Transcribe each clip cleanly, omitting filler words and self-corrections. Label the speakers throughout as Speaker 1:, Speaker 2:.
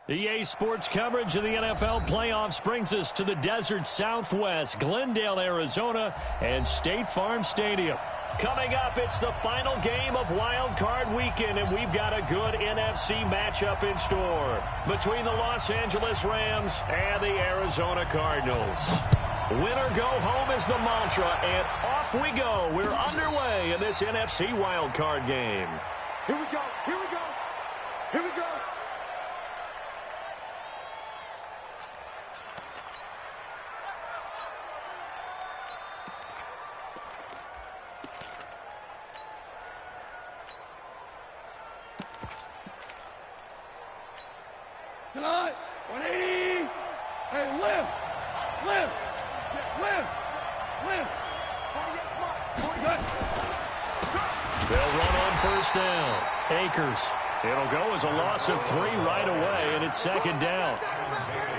Speaker 1: EA Sports coverage of the NFL playoffs brings us to the desert Southwest, Glendale, Arizona, and State Farm Stadium. Coming up, it's the final game of Wild Card Weekend, and we've got a good NFC matchup in store between the Los Angeles Rams and the Arizona Cardinals. Win or go home is the mantra, and off we go. We're underway in this NFC Wild Card game.
Speaker 2: Here we go, here we go, here we go.
Speaker 3: Tonight, 180. Hey, lift.
Speaker 1: They'll run on first down. Akers. It'll go as a loss of 3 right away, and it's second down.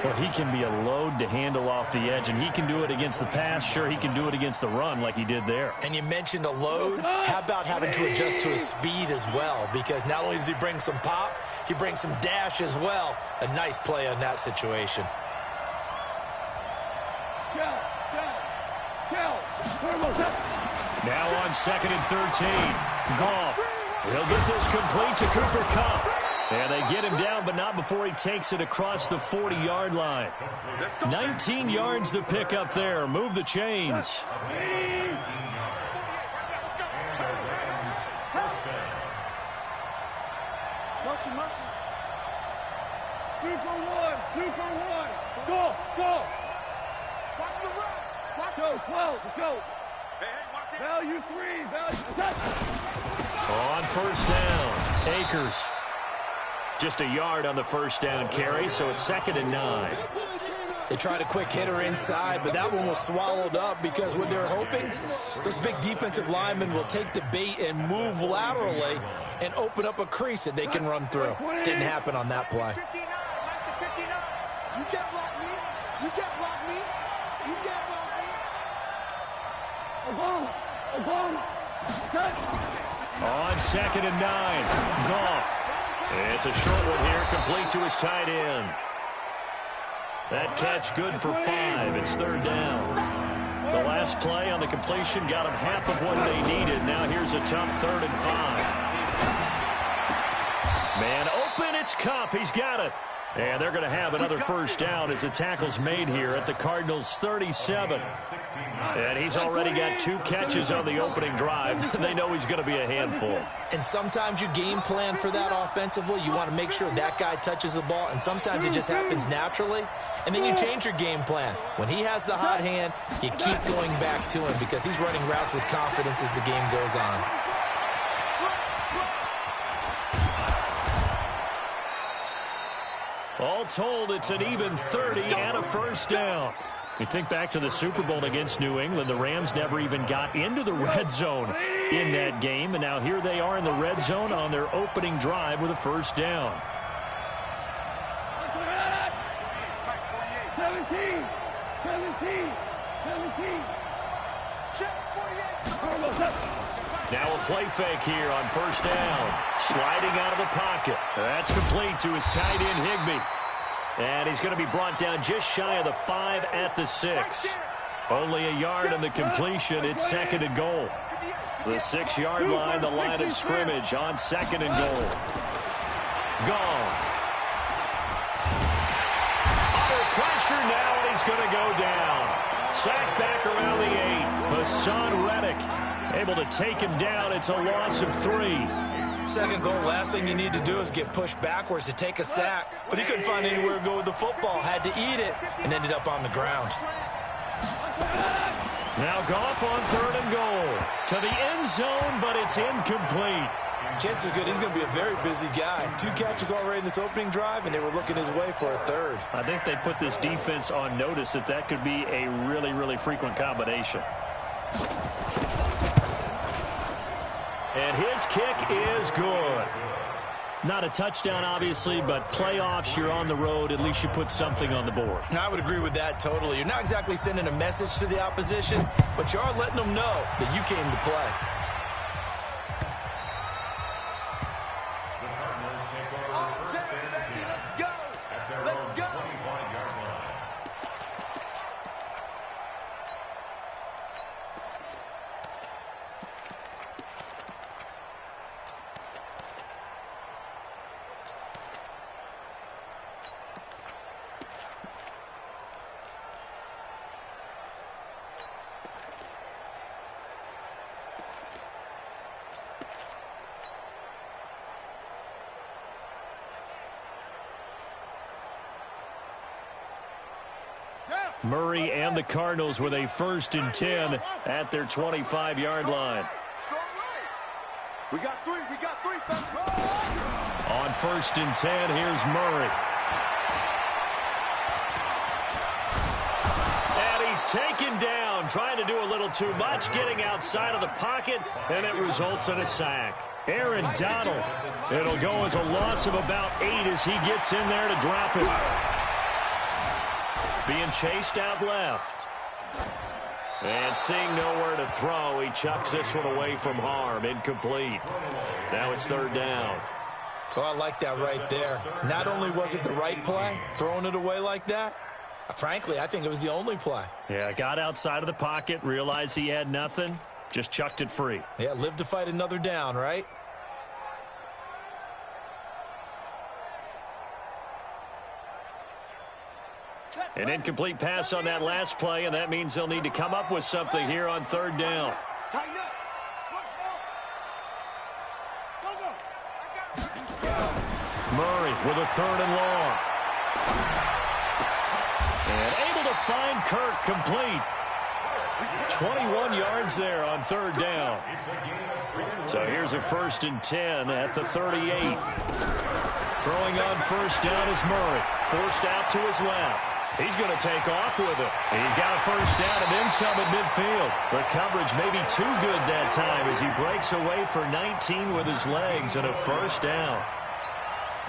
Speaker 1: Well, he can be a load to handle off the edge, and he can do it against the pass. Sure, he can do it against the run like he did there.
Speaker 4: And you mentioned a load. How about having to adjust to his speed as well? Because not only does he bring some pop, he brings some dash as well. A nice play on that situation.
Speaker 1: Now on 2nd and 13. Goff. He'll get this complete to Cooper Kupp. And they get him down, but not before he takes it across the 40-yard line. 19 yards to pick up there. Move the chains.
Speaker 2: Motion.
Speaker 3: 2 for 1. Go.
Speaker 2: Watch the run.
Speaker 3: Go, 12, let's go.
Speaker 2: Hey, watch it.
Speaker 3: Value 3, attack.
Speaker 1: On first down, Akers. Just a yard on the first down carry, so it's 2nd and 9.
Speaker 4: They tried a quick hitter inside, but that one was swallowed up because what they're hoping, those big defensive linemen will take the bait and move laterally and open up a crease that they can run through. Didn't happen on that play.
Speaker 2: 59, you can't block me. You can't block me. You can't block me.
Speaker 3: Obama.
Speaker 1: On 2nd and 9, Goff. It's a short one here, complete to his tight end. That catch good for 5. It's 3rd down. The last play on the completion got him half of what they needed. Now here's a tough 3rd and 5. Man open, it's Kupp. He's got it. And they're going to have another first down as the tackle's made here at the Cardinals' 37. And he's already got 2 catches on the opening drive. They know he's going to be a handful.
Speaker 4: And sometimes you game plan for that offensively. You want to make sure that guy touches the ball, and sometimes it just happens naturally. And then you change your game plan. When he has the hot hand, you keep going back to him because he's running routes with confidence as the game goes on.
Speaker 1: All told, it's an even 30 and a first down. You think back to the Super Bowl against New England, the Rams never even got into the red zone in that game, and now here they are in the red zone on their opening drive with a first down.
Speaker 3: 17.
Speaker 1: Now a play fake here on first down. Sliding out of the pocket. That's complete to his tight end, Higbee. And he's going to be brought down just shy of the 5 at the 6. Only a yard on the completion. It's 2nd and goal. The 6-yard line, the line of scrimmage on 2nd and goal. Goff. Under pressure now, and he's going to go down. Sacked back around the 8. Hassan Reddick able to take him down. It's a loss of 3.
Speaker 4: 2nd goal, last thing you need to do is get pushed backwards to take a sack. But he couldn't find anywhere to go with the football. Had to eat it and ended up on the ground.
Speaker 1: Now Goff on 3rd and goal. To the end zone, but it's incomplete.
Speaker 4: Chances are good. He's going to be a very busy guy. 2 catches already in this opening drive, and they were looking his way for a 3rd.
Speaker 1: I think they put this defense on notice that could be a really, really frequent combination. And his kick is good. Not a touchdown, obviously, but playoffs, you're on the road. At least you put something on the board.
Speaker 4: I would agree with that totally. You're not exactly sending a message to the opposition, but you are letting them know that you came to play.
Speaker 1: Murray and the Cardinals with a 1st and 10 at their 25-yard line.
Speaker 2: We got three.
Speaker 1: On 1st and 10, here's Murray. And he's taken down, trying to do a little too much, getting outside of the pocket, and it results in a sack. Aaron Donald. It'll go as a loss of about 8 as he gets in there to drop it. Being chased out left. And seeing nowhere to throw, he chucks this one away from harm. Incomplete. Now it's 3rd down.
Speaker 4: Oh, I like that right there. Not only was it the right play, throwing it away like that, frankly, I think it was the only play.
Speaker 1: Yeah, got outside of the pocket, realized he had nothing, just chucked it free.
Speaker 4: Yeah, live to fight another down, right?
Speaker 1: An incomplete pass on that last play, and that means they'll need to come up with something here on 3rd down. Murray with a 3rd and long. And able to find Kirk complete. 21 yards there on 3rd down. So here's a 1st and 10 at the 38. Throwing on 1st down is Murray. Forced out to his left. He's going to take off with it. He's got a 1st down and then some at midfield. The coverage may be too good that time as he breaks away for 19 with his legs and a 1st down.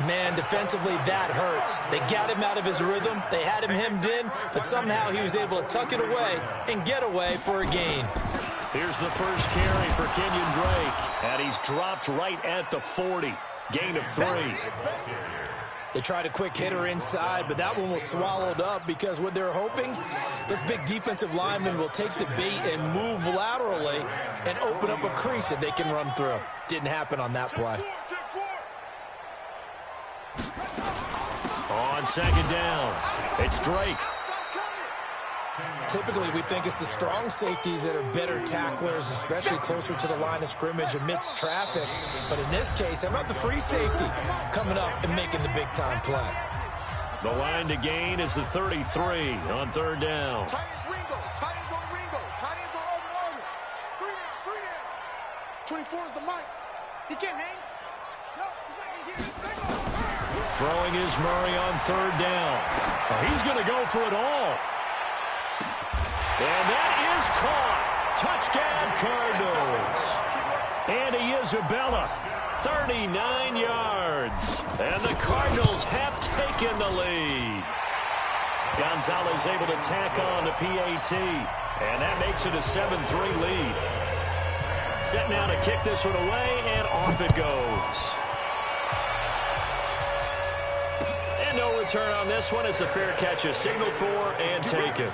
Speaker 4: Man, defensively, that hurts. They got him out of his rhythm. They had him hemmed in, but somehow he was able to tuck it away and get away for a gain.
Speaker 1: Here's the first carry for Kenyon Drake, and he's dropped right at the 40. Gain of 3.
Speaker 4: They tried a quick hitter inside, but that one was swallowed up because what they're hoping, this big defensive lineman will take the bait and move laterally and open up a crease that they can run through. Didn't happen on that play.
Speaker 1: On 2nd down, it's Drake.
Speaker 4: Typically, we think it's the strong safeties that are better tacklers, especially closer to the line of scrimmage amidst traffic. But in this case, how about the free safety coming up and making the big-time play?
Speaker 1: The line to gain is the 33 on 3rd down.
Speaker 2: Tight ends on Ringo. Tight ends on Arthur. 3 down. 24 is the mic. He can't hang. No, he's not going to get it.
Speaker 1: Throwing is Murray on 3rd down. Oh, he's going to go for it all. And that is caught. Touchdown, Cardinals. Andy Isabella, 39 yards. And the Cardinals have taken the lead. Gonzalez able to tack on the PAT. And that makes it a 7-3 lead. Set now to kick this one away, and off it goes. And no return on this one as the fair catch is signaled for and taken.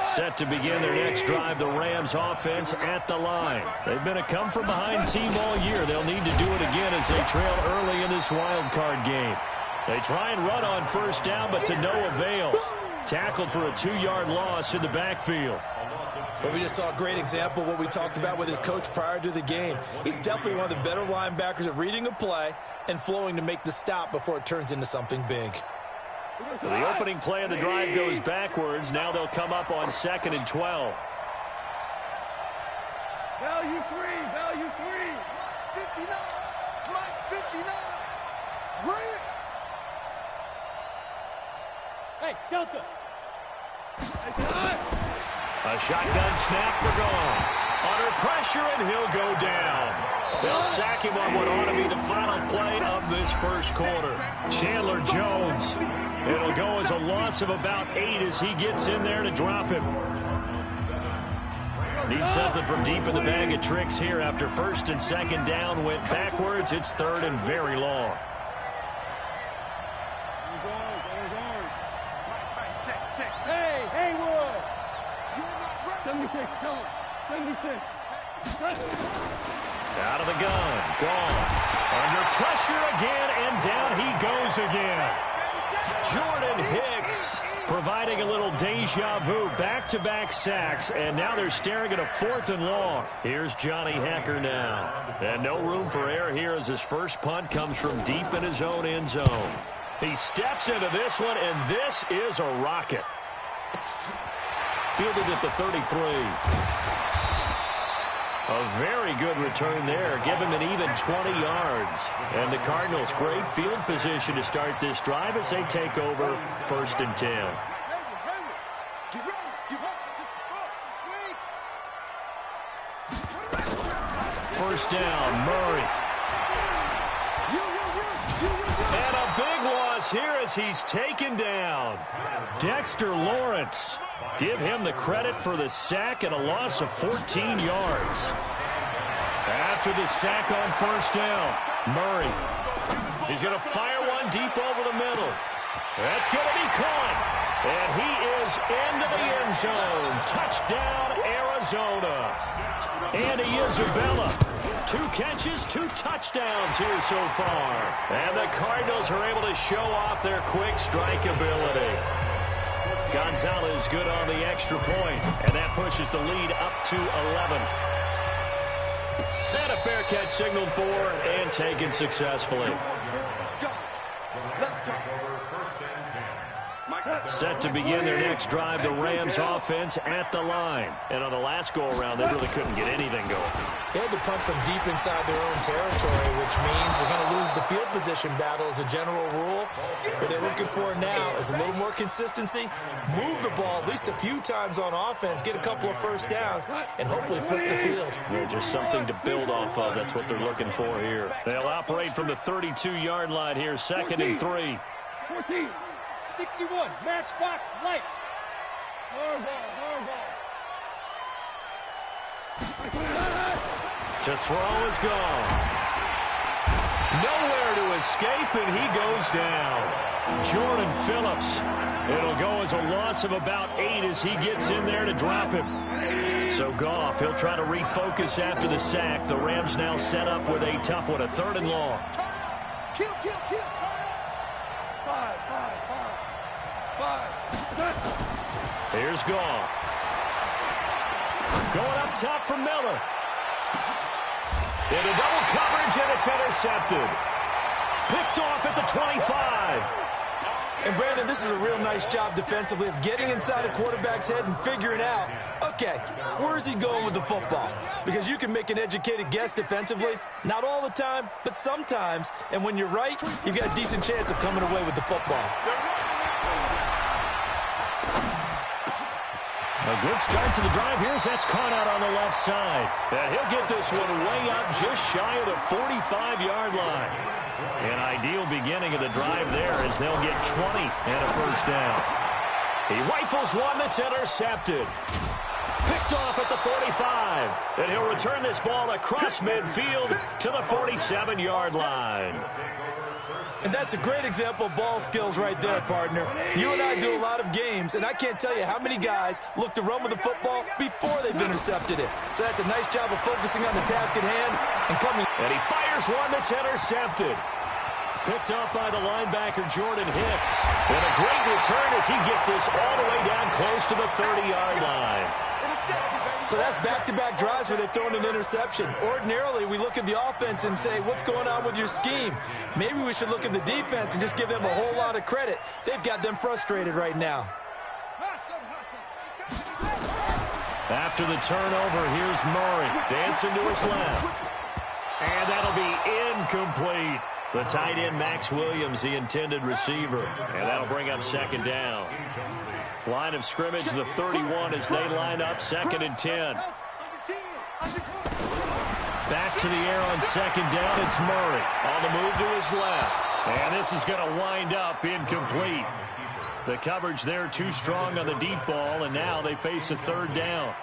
Speaker 1: Set to begin their next drive, the Rams offense at the line. They've been a come-from-behind team all year. They'll need to do it again as they trail early in this wild card game. They try and run on 1st down, but to no avail. Tackled for a 2-yard loss in the backfield.
Speaker 4: But we just saw a great example of what we talked about with his coach prior to the game. He's definitely one of the better linebackers at reading a play and flowing to make the stop before it turns into something big.
Speaker 1: So the opening play of the drive goes backwards. Now they'll come up on 2nd and 12.
Speaker 3: Value 3, value 3.
Speaker 2: 59, Mike's 59. Bring it.
Speaker 3: Hey, Delta. Hey, time.
Speaker 1: A shotgun snap for gone. Under pressure, and he'll go down. They'll sack him on what ought to be the final play of this first quarter. Chandler Jones. It'll go as a loss of about 8 as he gets in there to drop him. Needs something from deep in the bag of tricks here after 1st and 2nd down went backwards. It's 3rd and very long.
Speaker 2: Check.
Speaker 3: Hey, Haywood. 76, tell him. 76.
Speaker 1: Out of the gun. Gone. Under pressure again, and down he goes again. Jordan Hicks providing a little deja vu. Back-to-back sacks, and now they're staring at a 4th and long. Here's Johnny Hacker now. And no room for error here as his first punt comes from deep in his own end zone. He steps into this one, and this is a rocket. Fielded at the 33. A very good return there. Give him an even 20 yards. And the Cardinals, great field position to start this drive as they take over 1st and 10. First down, Murray. And a big loss here as he's taken down. Dexter Lawrence. Give him the credit for the sack and a loss of 14 yards. After the sack on first down, Murray. He's going to fire one deep over the middle. That's going to be caught. And he is into the end zone. Touchdown, Arizona. And Isabella. 2 catches, 2 touchdowns here so far. And the Cardinals are able to show off their quick strike ability. Gonzalez good on the extra point, and that pushes the lead up to 11. And a fair catch signaled for and taken successfully. Set to begin their next drive, the Rams offense at the line. And on the last go-around, they really couldn't get anything going.
Speaker 4: They had to punt from deep inside their own territory, which means they're going to lose the field position battle as a general rule. What they're looking for now is a little more consistency, move the ball at least a few times on offense, get a couple of first downs, and hopefully flip the field.
Speaker 1: Yeah, just something to build off of. That's what they're looking for here. They'll operate from the 32-yard line here, 2nd and 3.
Speaker 3: 14, 61, matchbox lights. Hardball.
Speaker 1: To throw is gone. Nowhere to escape, and he goes down. Jordan Phillips. It'll go as a loss of about 8 as he gets in there to drop him. So Goff, he'll try to refocus after the sack. The Rams now set up with a tough one, a 3rd and long.
Speaker 2: Kill. Five.
Speaker 1: Here's Goff. Going up top for Miller. Into double coverage, and it's intercepted. Picked off at the 25.
Speaker 4: And, Brandon, this is a real nice job defensively of getting inside a quarterback's head and figuring out, okay, where's he going with the football? Because you can make an educated guess defensively, not all the time, but sometimes. And when you're right, you've got a decent chance of coming away with the football.
Speaker 1: A good start to the drive. Here's that's caught out on the left side. And he'll get this one way up just shy of the 45-yard line. An ideal beginning of the drive there as they'll get 20 and a first down. He rifles one that's intercepted. Picked off at the 45. And he'll return this ball across midfield to the 47-yard line.
Speaker 4: And that's a great example of ball skills right there, partner. You and I do a lot of games, and I can't tell you how many guys look to run with the football before they've intercepted it. So that's a nice job of focusing on the task at hand and coming.
Speaker 1: And he fires one that's intercepted. Picked up by the linebacker, Jordan Hicks. And a great return as he gets this all the way down close to the 30-yard line.
Speaker 4: So that's back-to-back drives where they've thrown an interception. Ordinarily, we look at the offense and say, what's going on with your scheme? Maybe we should look at the defense and just give them a whole lot of credit. They've got them frustrated right now.
Speaker 1: After the turnover, here's Murray. Dancing to his left. And that'll be incomplete. The tight end, Max Williams, the intended receiver. And that'll bring up 2nd down. Line of scrimmage, the 31 as they line up, 2nd and 10. Back to the air on 2nd down, it's Murray. On the move to his left. And this is going to wind up incomplete. The coverage there too strong on the deep ball, and now they face a 3rd down.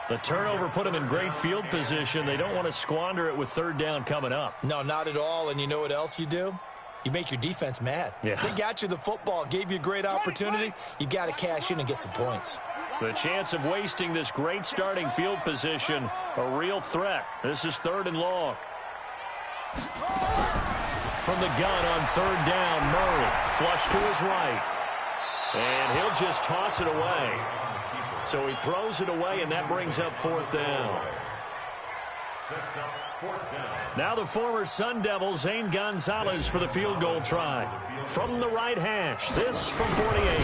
Speaker 1: The turnover put them in great field position. They don't want to squander it with 3rd down coming up.
Speaker 4: No, not at all. And you know what else you do? You make your defense mad.
Speaker 1: Yeah.
Speaker 4: They got you the football, gave you a great opportunity. You got to cash in and get some points.
Speaker 1: The chance of wasting this great starting field position, a real threat. This is 3rd and long. From the gun on 3rd down, Murray. Flush to his right. And he'll just toss it away. So he throws it away, and that brings up 4th down. Now the former Sun Devil, Zane Gonzalez, for the field goal try. From the right hash, this from 48.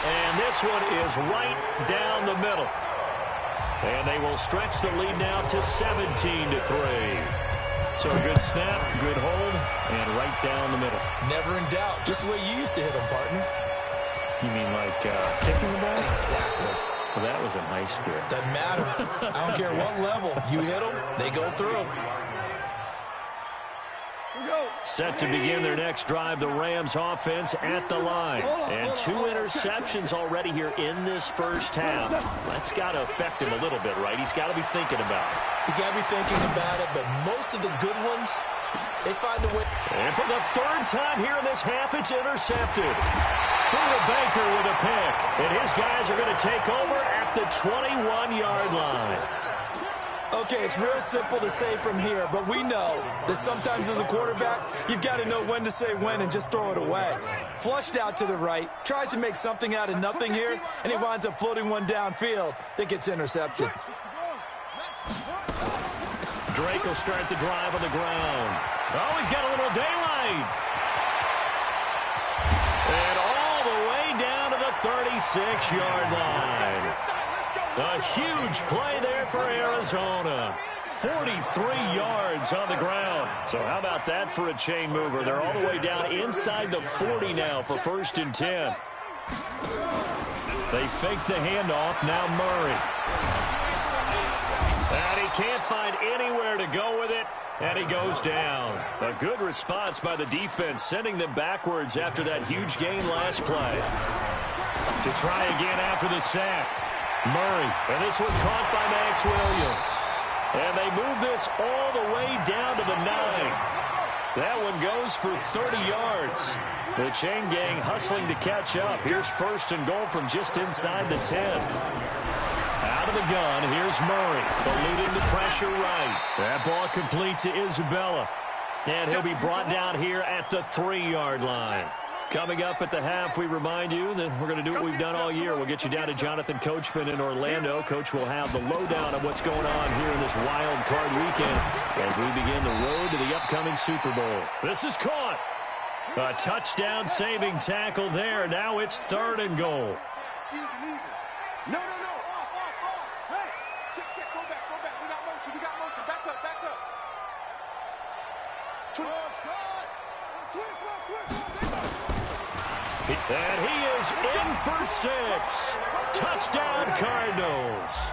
Speaker 1: And this one is right down the middle. And they will stretch the lead now to 17-3. So a good snap, good hold, and right down the middle.
Speaker 4: Never in doubt. Just the way you used to hit them, partner.
Speaker 1: You mean like kicking the ball?
Speaker 4: Exactly.
Speaker 1: Well, that was in high school.
Speaker 4: Doesn't matter. I don't care what level. You hit them, they go through.
Speaker 1: Set to begin their next drive, the Rams offense at the line. And 2 interceptions already here in this first half. That's got to affect him a little bit, right? He's got to be thinking about it.
Speaker 4: He's got to be thinking about it, but most of the good ones, they find a way.
Speaker 1: And for the 3rd time here in this half, it's intercepted. Buda Baker with a pick. And his guys are going to take over at the 21-yard line.
Speaker 4: Okay, it's real simple to say from here, but we know that sometimes as a quarterback, you've got to know when to say when and just throw it away. Flushed out to the right, tries to make something out of nothing here, and he winds up floating one downfield that gets intercepted.
Speaker 1: Drake will start the drive on the ground. Oh, he's got a little daylight. And all the way down to the 36-yard line. A huge play there for Arizona. 43 yards on the ground. So how about that for a chain mover? They're all the way down inside the 40 now for 1st and 10. They fake the handoff. Now Murray. And he can't find anywhere to go with it. And he goes down. A good response by the defense, sending them backwards after that huge gain last play. To try again after the sack. Murray, and this one caught by Max Williams. And they move this all the way down to the 9. That one goes for 30 yards. The chain gang hustling to catch up. Here's 1st and goal from just inside the 10. Out of the gun, here's Murray, eluding the pressure right. That ball complete to Isabella. And he'll be brought down here at the 3-yard line. Coming up at the half, we remind you that we're going to do what we've done all year. We'll get you down to Jonathan Coachman in Orlando. Coach will have the lowdown of what's going on here in this wild card weekend as we begin the road to the upcoming Super Bowl. This is caught. A touchdown-saving tackle there. Now it's 3rd and goal.
Speaker 2: No. Hey, check. Go back. We got motion. Back up. Switch.
Speaker 1: And he is in for 6. Touchdown, Cardinals.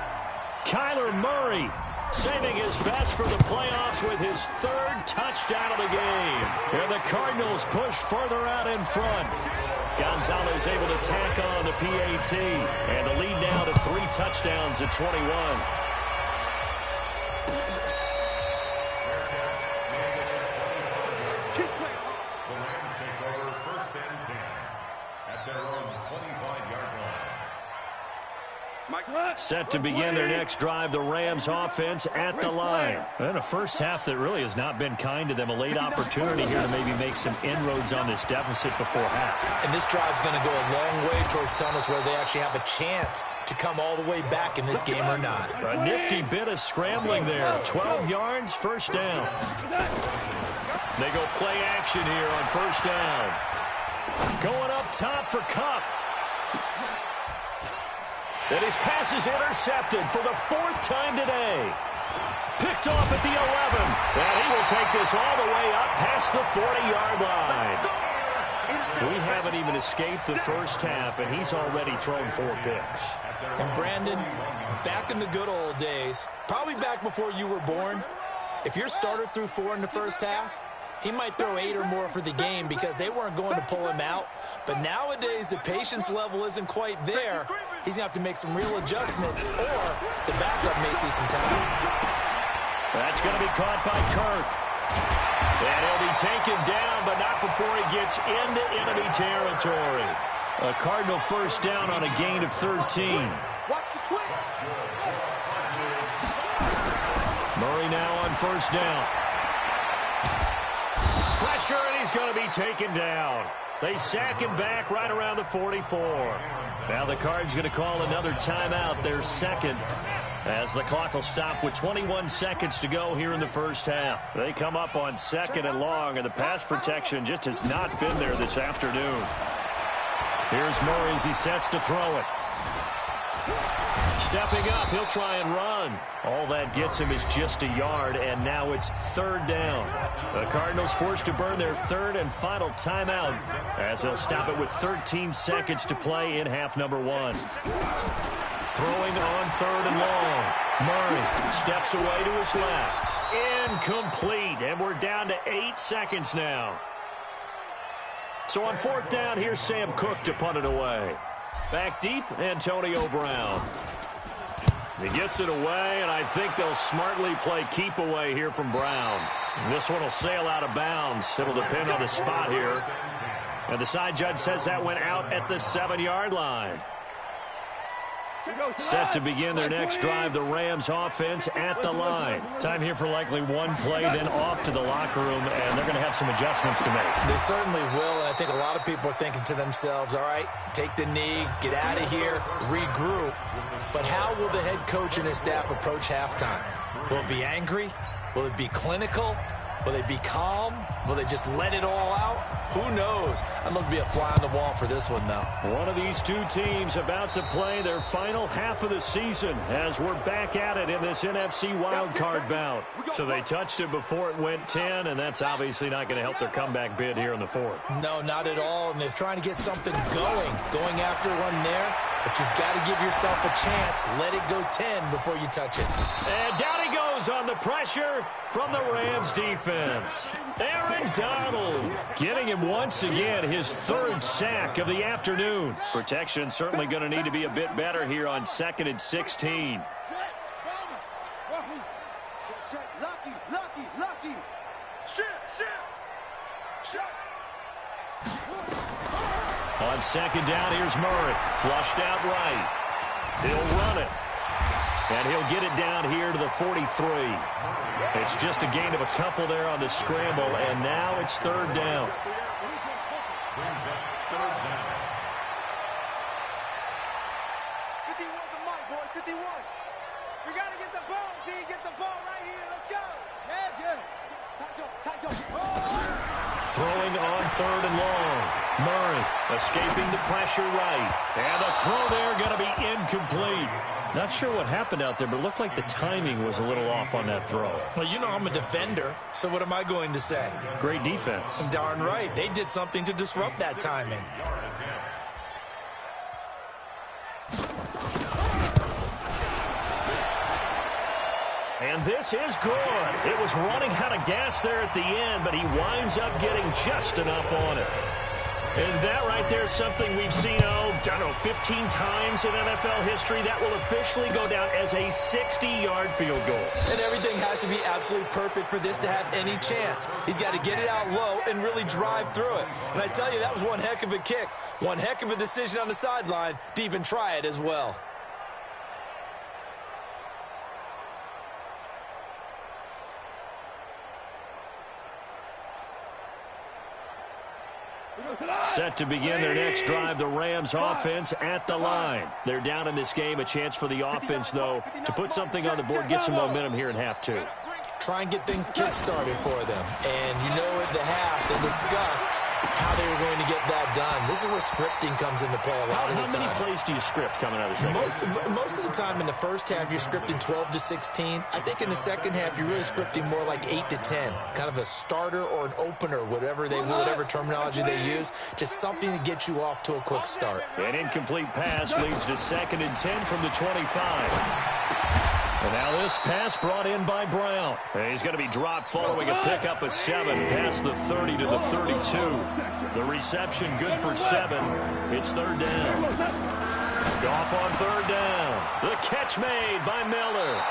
Speaker 1: Kyler Murray saving his best for the playoffs with his 3rd touchdown of the game. And the Cardinals push further out in front. Gonzalez able to tack on the PAT. And the lead now to 3 touchdowns at 21. Set to begin their next drive, the Rams offense at the line. And a first half that really has not been kind to them. A late opportunity here to maybe make some inroads on this deficit before half.
Speaker 4: And this drive's going to go a long way towards telling us whether they actually have a chance to come all the way back in this game or not.
Speaker 1: A nifty bit of scrambling there. 12 yards, 1st down. They go play action here on 1st down. Going up top for Kupp. And his pass is intercepted for the 4th time today. Picked off at the 11. And he will take this all the way up past the 40-yard line. We haven't even escaped the first half, and he's already thrown 4 picks.
Speaker 4: And Brandon, back in the good old days, probably back before you were born, if your starter threw 4 in the first half, he might throw 8 or more for the game because they weren't going to pull him out. But nowadays, the patience level isn't quite there. He's going to have to make some real adjustments, or the backup may see some time.
Speaker 1: That's going to be caught by Kirk. And he'll be taken down, but not before he gets into enemy territory. A Cardinal 1st down on a gain of 13.
Speaker 2: Watch the twins.
Speaker 1: Murray now on 1st down. Pressure, and he's going to be taken down. They sack him back right around the 44. Now the Cards going to call another timeout, their 2nd. as the clock will stop with 21 seconds to go here in the first half. They come up on 2nd and long, and the pass protection just has not been there this afternoon. Here's Murray as he sets to throw it. Stepping up, he'll try and run. All that gets him is just a yard, and now it's 3rd down. The Cardinals forced to burn their 3rd and final timeout as they'll stop it with 13 seconds to play in half number 1. Throwing on 3rd and long. Murray steps away to his left. Incomplete, and we're down to 8 seconds now. So on 4th down, here's Sam Cook to punt it away. Back deep, Antonio Brown. He gets it away, and I think they'll smartly play keep away here from Brown. This one will sail out of bounds. It'll depend on the spot here. And the side judge says that went out at the 7-yard line. Set to begin their next drive, the Rams offense at the line. Time here for likely one play, then off to the locker room, and they're going to have some adjustments to make.
Speaker 4: They certainly will, and I think a lot of people are thinking to themselves, all right, take the knee, get out of here, regroup. But how will the head coach and his staff approach halftime? Will it be angry? Will it be clinical? Will they be calm? Will they just let it all out? Who knows? I'd love to be a fly on the wall for this one, though.
Speaker 1: One of these two teams about to play their final half of the season as we're back at it in this NFC wildcard bout. So they touched it before it went 10, and that's obviously not going to help their comeback bid here in the 4th.
Speaker 4: No, not at all, and they're trying to get something going after one there. But you've got to give yourself a chance. Let it go 10 before you touch it.
Speaker 1: And down he goes on the pressure from the Rams defense. Aaron Donald getting him once again his 3rd sack of the afternoon. Protection certainly going to need to be a bit better here on 2nd and 16.
Speaker 2: Lucky. Shit.
Speaker 1: On 2nd down, here's Murray. Flushed out right. He'll run it. And he'll get it down here to the 43. It's just a gain of a couple there on the scramble, and now it's 3rd down.
Speaker 2: 51's the mic, boy. 51. We got to get the ball, D. Get the ball right here. Let's go. Yeah. Tight up.
Speaker 1: Throwing on 3rd and long. Murray escaping the pressure right. And the throw there going to be incomplete. Not sure what happened out there, but it looked like the timing was a little off on that throw.
Speaker 4: Well, you know I'm a defender, so what am I going to say?
Speaker 1: Great defense.
Speaker 4: Darn right. They did something to disrupt that timing.
Speaker 1: And this is good. It was running out of gas there at the end, but he winds up getting just enough on it. And that right there is something we've seen, 15 times in NFL history. That will officially go down as a 60-yard field goal.
Speaker 4: And everything has to be absolutely perfect for this to have any chance. He's got to get it out low and really drive through it. And I tell you, that was one heck of a kick. One heck of a decision on the sideline to even try it as well.
Speaker 1: Set to begin their next drive, the Rams offense at the line. They're down in this game. A chance for the offense, though, to put something on the board, get some momentum here in half 2.
Speaker 4: Try and get things kick-started for them. And you know at the half, they discussed how they were going to get that done. This is where scripting comes into play a lot of the time.
Speaker 1: How many plays do you script coming out of the second?
Speaker 4: Most of the time in the first half, you're scripting 12 to 16. I think in the second half, you're really scripting more like 8 to 10. Kind of a starter or an opener, whatever terminology they use. Just something to get you off to a quick start.
Speaker 1: An incomplete pass leads to 2nd and 10 from the 25. And now this pass brought in by Brown. And he's going to be dropped following a pickup of 7 past the 30 to the 32. The reception good for 7. It's 3rd down. Goff on 3rd down. The catch made by Miller.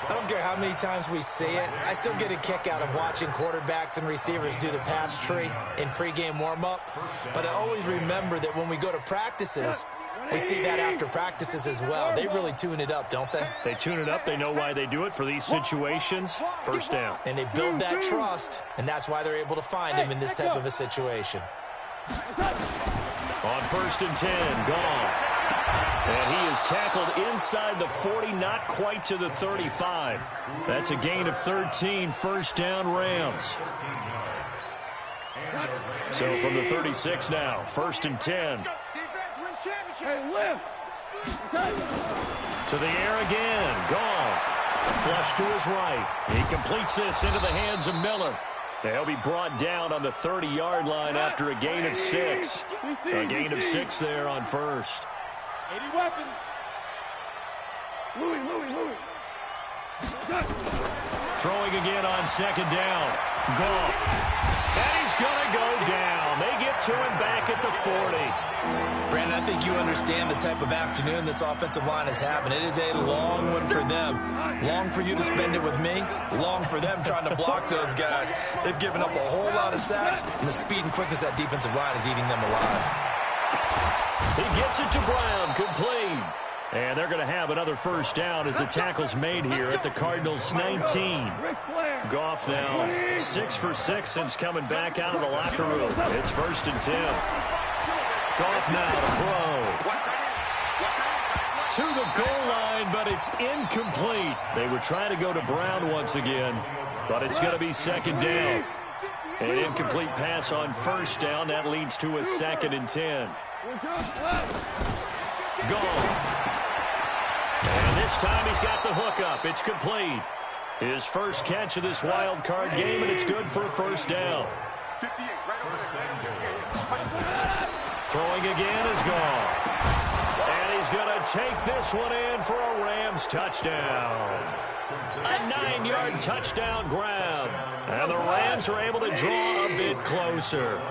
Speaker 4: I don't care how many times we see it. I still get a kick out of watching quarterbacks and receivers do the pass tree in pregame warm-up. But I always remember that when we go to practices, we see that after practices as well. They really tune it up, don't they?
Speaker 1: They tune it up. They know why they do it for these situations. 1st down.
Speaker 4: And they build that trust, and that's why they're able to find him in this type of a situation.
Speaker 1: On 1st and 10, Goff. And he is tackled inside the 40, not quite to the 35. That's a gain of 13, first down Rams. So from the 36 now, 1st and 10. To the air again, Goff. Flush to his right. He completes this into the hands of Miller. He'll be brought down on the 30-yard line after a gain of 6. A gain of 6 there on first.
Speaker 3: 80 weapon. Louis.
Speaker 1: Throwing again on 2nd down. Goff. And he's going to go down. They get to him back at the 40.
Speaker 4: Brandon, I think you understand the type of afternoon this offensive line is having. It is a long one for them. Long for you to spend it with me. Long for them trying to block those guys. They've given up a whole lot of sacks, and the speed and quickness of that defensive line is eating them alive.
Speaker 1: He gets it to Brown, complete. And they're going to have another first down as the tackle's made here at the Cardinals' 19. Goff now 6 for 6 since coming back out of the locker room. It's 1st and 10. Goff now to throw. To the goal line, but it's incomplete. They were trying to go to Brown once again, but it's going to be 2nd down. An incomplete pass on 1st down. That leads to a 2nd and 10. Goff. And this time he's got the hook up. It's complete. His first catch of this wild card game, and it's good for a first down. Throwing again is Goff. And he's going to take this one in for a Rams touchdown. A 9-yard touchdown grab. And the Rams are able to draw a bit closer.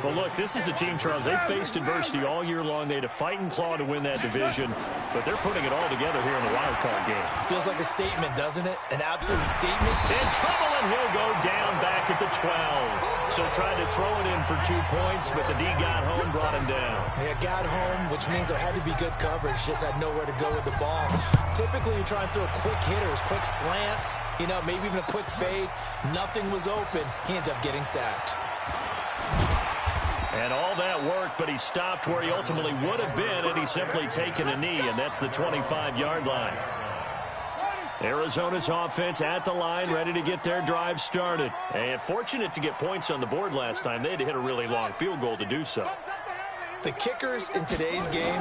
Speaker 1: Well, look, this is a team, Charles, they faced adversity all year long. They had to fight and claw to win that division, but they're putting it all together here in the wild card game.
Speaker 4: Feels like a statement, doesn't it? An absolute statement.
Speaker 1: In trouble, and he'll go down back at the 12. So tried to throw it in for 2 points, but the D got home, brought him down.
Speaker 4: Yeah, got home, which means there had to be good coverage, just had nowhere to go with the ball. Typically, you try and throw quick hitters, quick slants, maybe even a quick fade. Nothing was open. He ends up getting sacked.
Speaker 1: And all that worked, but he stopped where he ultimately would have been, and he's simply taken a knee, and that's the 25-yard line. Arizona's offense at the line, ready to get their drive started. And fortunate to get points on the board last time. They had to hit a really long field goal to do so.
Speaker 4: The kickers in today's game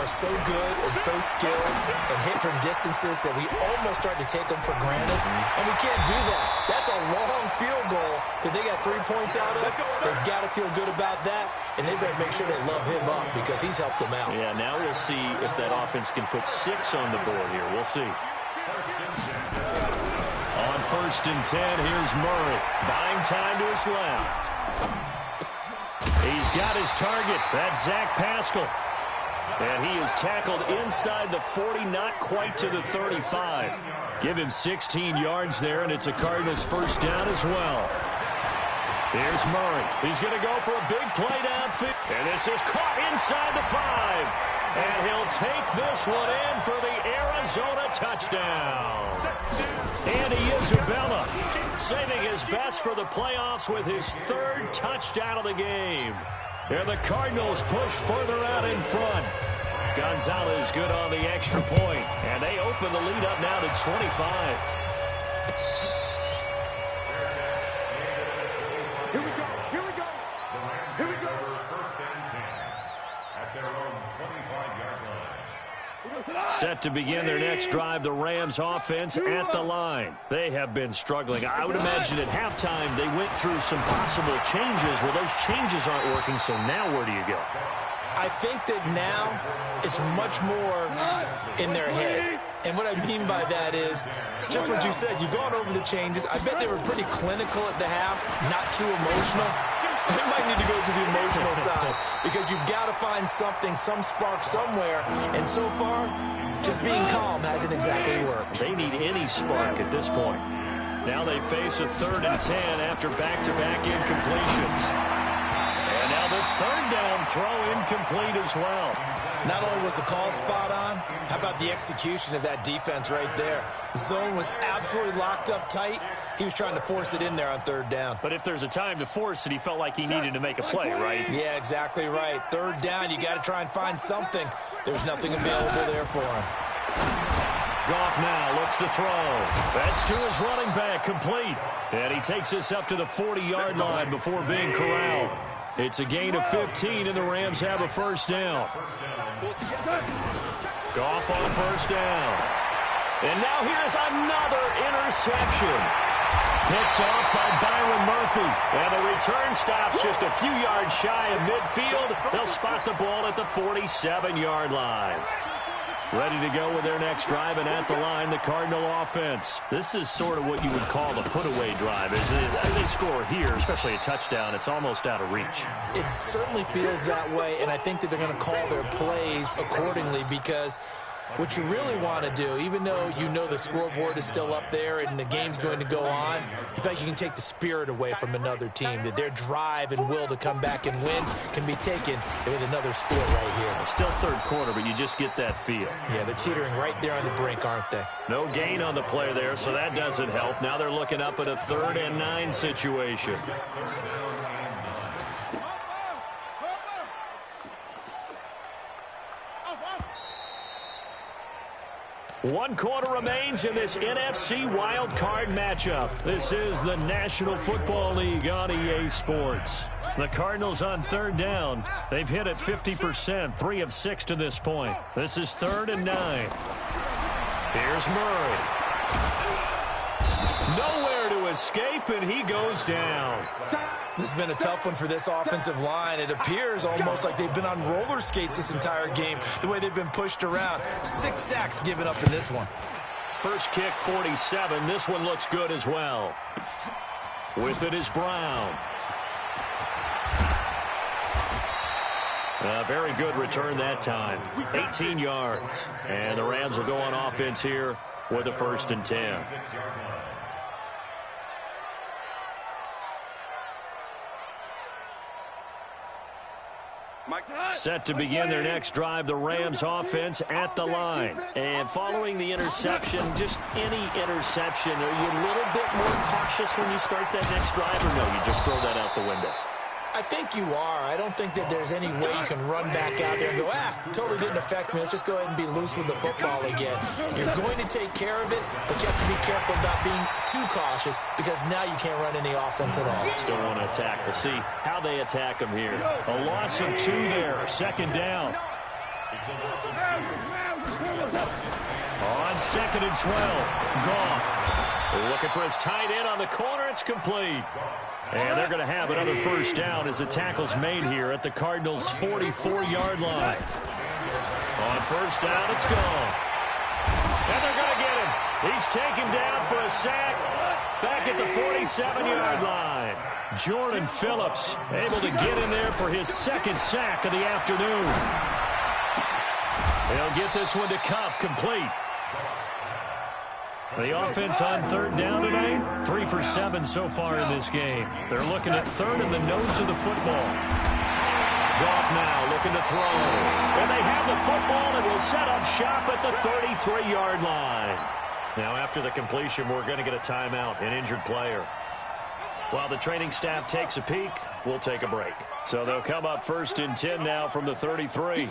Speaker 4: are so good and so skilled and hit from distances that we almost start to take them for granted. And we can't do that. That's a long field goal that they got 3 points out of. They've got to feel good about that, and they better make sure they love him up because he's helped them out.
Speaker 1: Yeah, now we'll see if that offense can put 6 on the board here. We'll see. On 1st and 10, here's Murray. Buying time to his left. He's got his target. That's Zach Pascal. And he is tackled inside the 40, not quite to the 35. Give him 16 yards there, and it's a Cardinals first down as well. Here's Murray. He's going to go for a big play downfield. And this is caught inside the 5. And he'll take this one in for the Arizona touchdown. Andy Isabella saving his best for the playoffs with his 3rd touchdown of the game. And the Cardinals push further out in front. Gonzalez good on the extra point. And they open the lead up now to 25.
Speaker 2: Here we go. Here we go. Here we go.
Speaker 5: First and 10 at their own 25-yard line.
Speaker 1: Set to begin their next drive, the Rams offense at the line. They have been struggling. I would imagine at halftime they went through some possible changes. Well, those changes aren't working, so now where do you go?
Speaker 4: I think that now it's much more in their head. And what I mean by that is just what you said. You've gone over the changes. I bet they were pretty clinical at the half, not too emotional. They might need to go to the emotional side because you've got to find something, some spark somewhere. And so far, just being calm hasn't exactly worked.
Speaker 1: They need any spark at this point. Now they face a 3rd and 10 after back-to-back incompletions. And now they'll third down throw incomplete as well.
Speaker 4: Not only was the call spot on, how about the execution of that defense right there? The zone was absolutely locked up tight. He was trying to force it in there on third down.
Speaker 1: But if there's a time to force it, he felt like he needed to make a play, right?
Speaker 4: Yeah, exactly right. Third down, you got to try and find something. There's nothing available there for him.
Speaker 1: Goff now looks to throw. That's to his running back, complete. And he takes this up to the 40-yard line before being corralled. It's a gain of 15, and the Rams have a first down. Goff on first down. And now here's another interception. Picked off by Byron Murphy. And the return stops just a few yards shy of midfield. They'll spot the ball at the 47-yard line. Ready to go with their next drive, and at the line, the Cardinal offense. This is sort of what you would call the put-away drive, isn't it? They score here, especially a touchdown. It's almost out of reach.
Speaker 4: It certainly feels that way, and I think that they're going to call their plays accordingly, because what you really want to do, even though you know the scoreboard is still up there and the game's going to go on, you feel like you can take the spirit away from another team, that their drive and will to come back and win can be taken with another score right here.
Speaker 1: Still third quarter, but you just get that feel.
Speaker 4: Yeah, they're teetering right there on the brink, aren't they?
Speaker 1: No gain on the play there, so that doesn't help. Now they're looking up at a 3rd and 9 situation. One quarter remains in this NFC wild card matchup. This is the National Football League on EA Sports. The Cardinals on third down. They've hit it 50%, 3 of 6 to this point. This is 3rd and 9. Here's Murray. Nowhere to escape, and he goes down.
Speaker 4: This has been a tough one for this offensive line. It appears almost like they've been on roller skates this entire game, the way they've been pushed around. 6 sacks given up in this one.
Speaker 1: First kick, 47. This one looks good as well. With it is Brown. A very good return that time. 18 yards. And the Rams will go on offense here with a 1st and 10. Set to begin their next drive, the Rams offense at the line. And following the interception, just any interception, are you a little bit more cautious when you start that next drive, or no, you just throw that out the window?
Speaker 4: I think you are. I don't think that there's any way you can run back out there and go, totally didn't affect me. Let's just go ahead and be loose with the football again. You're going to take care of it, but you have to be careful about being too cautious, because now you can't run any offense at all.
Speaker 1: Still want to attack. We'll see how they attack them here. A loss of 2 there. 2nd down. On 2nd and 12. Goff. Looking for his tight end on the corner. It's complete. And they're going to have another first down as the tackle's made here at the Cardinals' 44-yard line. On first down, it's gone. And they're going to get him. He's taken down for a sack back at the 47-yard line. Jordan Phillips able to get in there for his 2nd sack of the afternoon. He'll get this one to Kupp, complete. The offense on third down tonight, 3 for 7 so far in this game. They're looking at 3rd in the nose of the football. Goff now looking to throw. And they have the football and will set up shop at the 33-yard line. Now after the completion, we're going to get a timeout, an injured player. While the training staff takes a peek, we'll take a break. So they'll come up 1st and 10 now from the 33.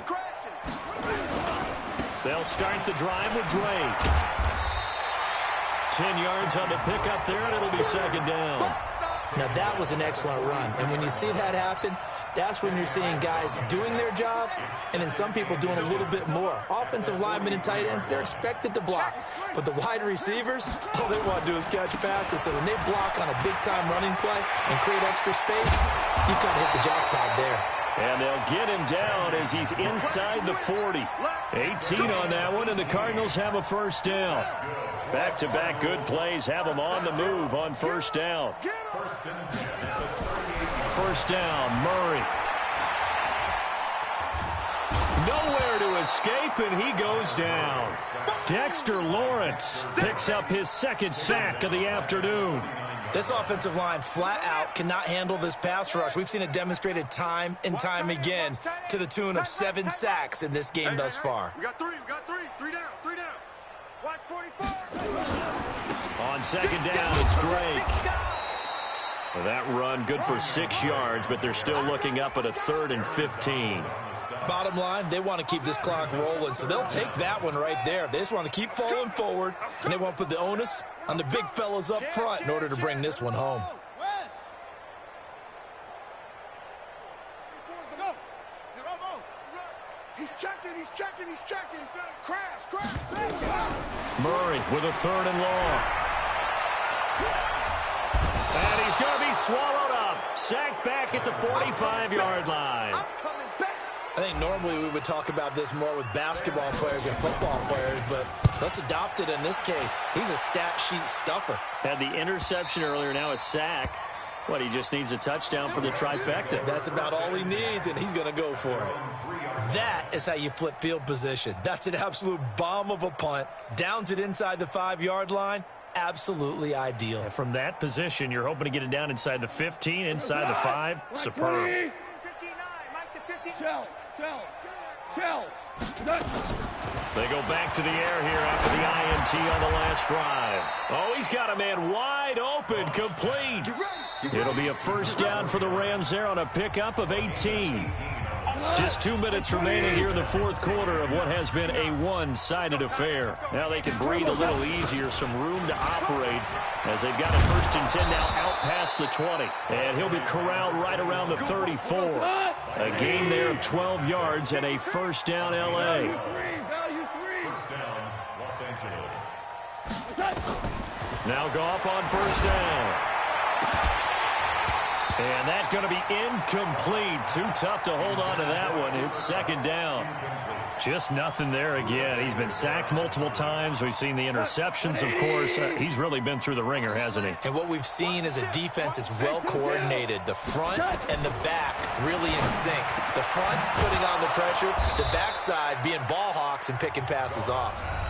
Speaker 1: They'll start the drive with Drake. 10 yards on the pickup there, and it'll be 2nd down.
Speaker 4: Now, that was an excellent run. And when you see that happen, that's when you're seeing guys doing their job, and then some people doing a little bit more. Offensive linemen and tight ends, they're expected to block. But the wide receivers, all they want to do is catch passes. So when they block on a big-time running play and create extra space, you've got to hit the jackpot there.
Speaker 1: And they'll get him down as he's inside the 40. 18 on that one, and the Cardinals have a first down. Back-to-back good plays have them on the move on first down. First down, Murray. Nowhere to escape, and he goes down. Dexter Lawrence picks up his 2nd sack of the afternoon.
Speaker 4: This offensive line flat out cannot handle this pass rush. We've seen it demonstrated time and time again to the tune of 7 sacks in this game thus far.
Speaker 2: We got three. Three down. Watch 44.
Speaker 1: On second down, it's Drake. That run good for 6 yards, but they're still looking up at a 3rd and 15.
Speaker 4: Bottom line, they want to keep this clock rolling, so they'll take that one right there. They just want to keep falling forward, and they want to put the onus on the big fellas up front in order to bring this one home.
Speaker 2: He's checking. Crash.
Speaker 1: Murray with a 3rd and long. And he's going to be swallowed up. Sacked back at the 45-yard line.
Speaker 4: I think normally we would talk about this more with basketball players and football players, but let's adopt it in this case. He's a stat sheet stuffer.
Speaker 1: Had the interception earlier, now a sack. What, he just needs a touchdown for the trifecta.
Speaker 4: That's about all he needs, and he's going to go for it. That is how you flip field position. That's an absolute bomb of a punt. Downs it inside the 5-yard line. Absolutely ideal.
Speaker 1: And from that position, you're hoping to get it down inside the 15, inside the 5. Superb.
Speaker 3: Shell.
Speaker 1: They go back to the air here after the INT on the last drive. Oh, he's got a man wide open, complete. It'll be a first down for the Rams there on a pickup of 18. Just 2 minutes remaining here in the fourth quarter of what has been a one-sided affair. Now they can breathe a little easier, some room to operate as they've got a 1st and 10 now out past the 20. And he'll be corralled right around the 34. A gain there of 12 yards and a first down L.A.
Speaker 5: First down, Los Angeles.
Speaker 1: Now Goff on first down. And that's going to be incomplete. Too tough to hold on to that one. It's second down. Just nothing there again. He's been sacked multiple times. We've seen the interceptions, of course. He's really been through the ringer, hasn't he?
Speaker 4: And what we've seen is a defense that's well coordinated. The front and the back really in sync. The front putting on the pressure. The backside being ball hawks and picking passes off.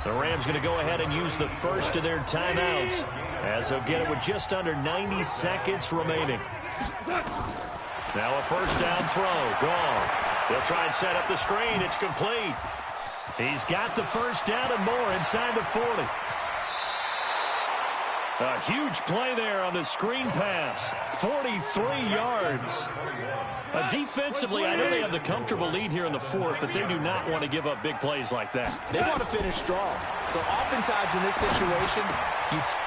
Speaker 1: The Rams going to go ahead and use the first of their timeouts as they'll get it with just under 90 seconds remaining. Now a first down throw. Gone. They'll try and set up the screen. It's complete. He's got the first down and more inside the 40. A huge play there on the screen pass. 43 yards. Defensively, I know they have the comfortable lead here in the fourth, but they do not want to give up big plays like that.
Speaker 4: They want to finish strong. So oftentimes in this situation,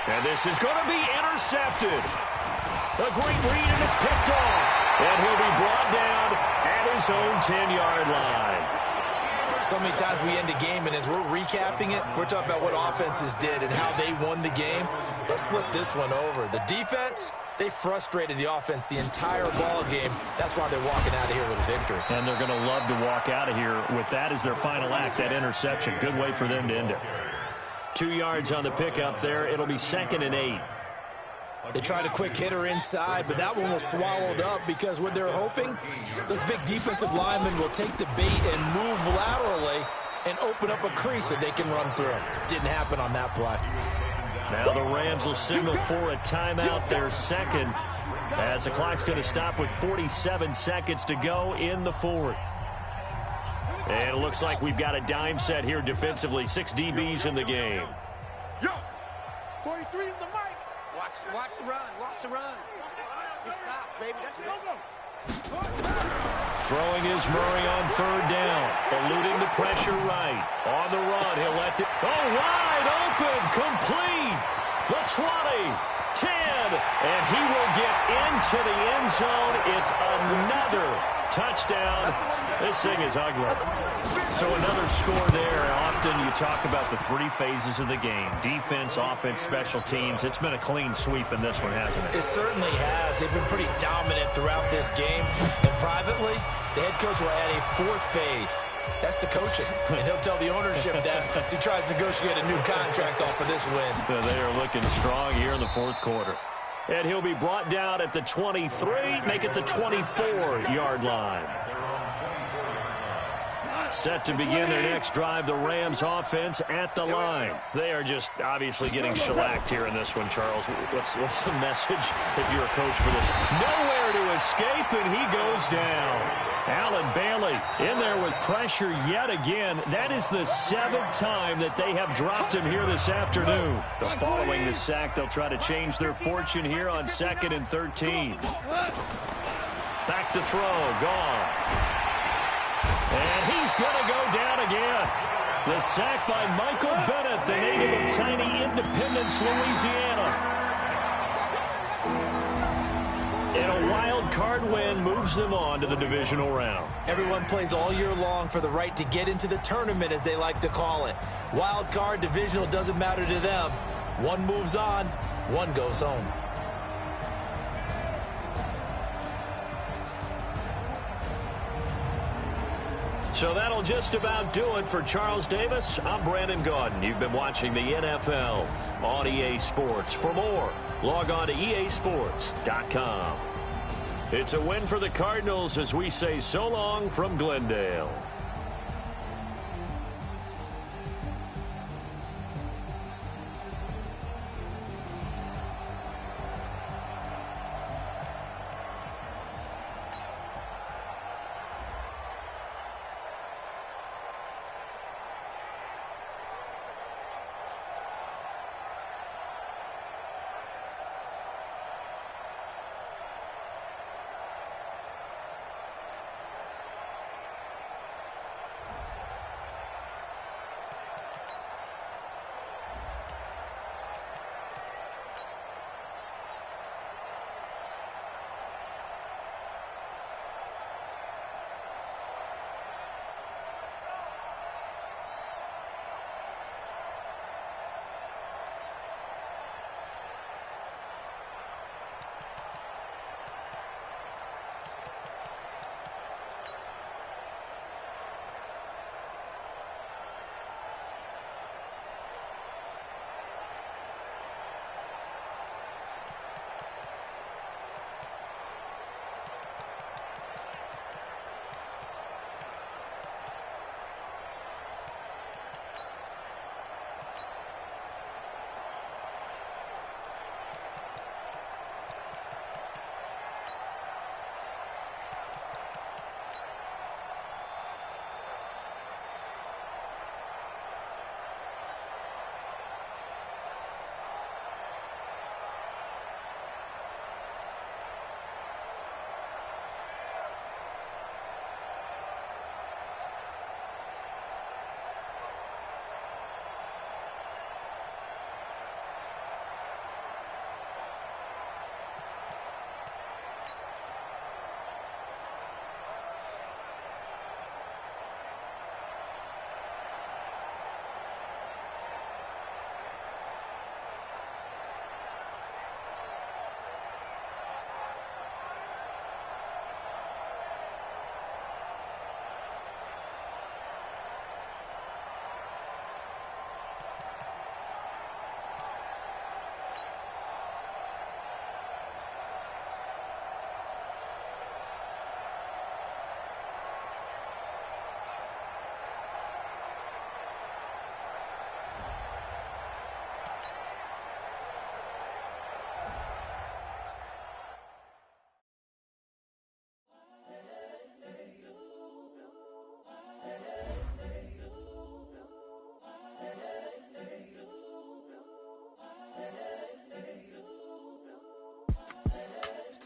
Speaker 1: and this is going to be intercepted. A great read, and it's picked off. And he'll be brought down at his own 10-yard line.
Speaker 4: So many times we end a game, and as we're recapping it, we're talking about what offenses did and how they won the game. Let's flip this one over. The defense, they frustrated the offense the entire ball game. That's why they're walking out of here with a victory.
Speaker 1: And they're going to love to walk out of here with that as their final act, that interception. Good way for them to end it. 2 yards on the pickup there. It'll be 2nd and 8.
Speaker 4: They tried a quick hitter inside, but that one was swallowed up because what they're hoping, those big defensive linemen will take the bait and move laterally and open up a crease that they can run through. Didn't happen on that play.
Speaker 1: Now the Rams will signal for a timeout, their second, as the clock's going to stop with 47 seconds to go in the fourth. And it looks like we've got a dime set here defensively. 6 DBs in the game.
Speaker 2: Yo, 43 is the mic. Watch the run. Watch the run. Good stop, baby. That's a go-go.
Speaker 1: Throwing is Murray on 3rd down. Eluding the pressure right. On the run, he'll let it. Oh, wide open. Complete. The 20. 10. And he will get into the end zone. It's another touchdown. This thing is ugly. So another score there. Often you talk about the 3 phases of the game. Defense, offense, special teams. It's been a clean sweep in this one, hasn't it?
Speaker 4: It certainly has. They've been pretty dominant throughout this game. And privately, the head coach will add a 4th phase. That's the coaching. And he'll tell the ownership that as he tries to negotiate a new contract off of this win.
Speaker 1: They are looking strong here in the fourth quarter. And he'll be brought down at the 23, make it the 24-yard line. Set to begin their next drive, the Rams offense at the line. They are just obviously getting shellacked here in this one, Charles. What's the message if you're a coach for this? Nowhere to escape, and he goes down. Allen Bailey in there with pressure yet again. That is the 7th time that they have dropped him here this afternoon. Following the sack, they'll try to change their fortune here on 2nd and 13. Back to throw, gone. And he's going to go down again. The sack by Michael Bennett, the native of tiny Independence, Louisiana. And a wild card win moves them on to the divisional round.
Speaker 4: Everyone plays all year long for the right to get into the tournament, as they like to call it. Wild card, divisional, doesn't matter to them. One moves on, one goes home.
Speaker 1: So that'll just about do it for Charles Davis. I'm Brandon Gaudin. You've been watching the NFL on EA Sports. For more, log on to easports.com. It's a win for the Cardinals as we say so long from Glendale.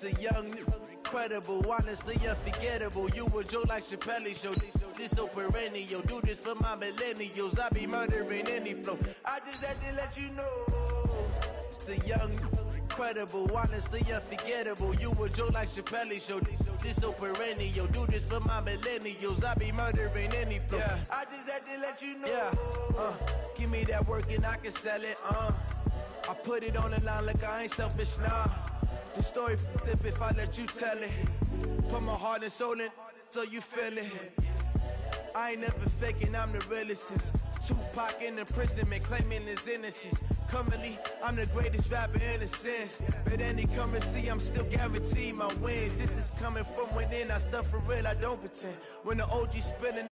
Speaker 6: The young, incredible, honestly unforgettable. You a joke like Chappelle Show. This so perennial. Do this for my millennials. I be murdering any flow. I just had to let you know. It's the young, incredible, honestly unforgettable. You a joke like Chappelle Show. This so perennial. Do this for my millennials. I be murdering any flow. Yeah. I just had to let you know. Yeah. Give me that work and I can sell it. I put it on the line like I ain't selfish, nah. The story flip if I let you tell it. Put my heart and soul in so you feel it. I ain't never faking, I'm the realest since Tupac in imprisonment, claiming his innocence. Currently, I'm the greatest rapper in a sense. But any currency, I'm still guaranteed my wins. This is coming from within, I stuff for real, I don't pretend. When the OG spilling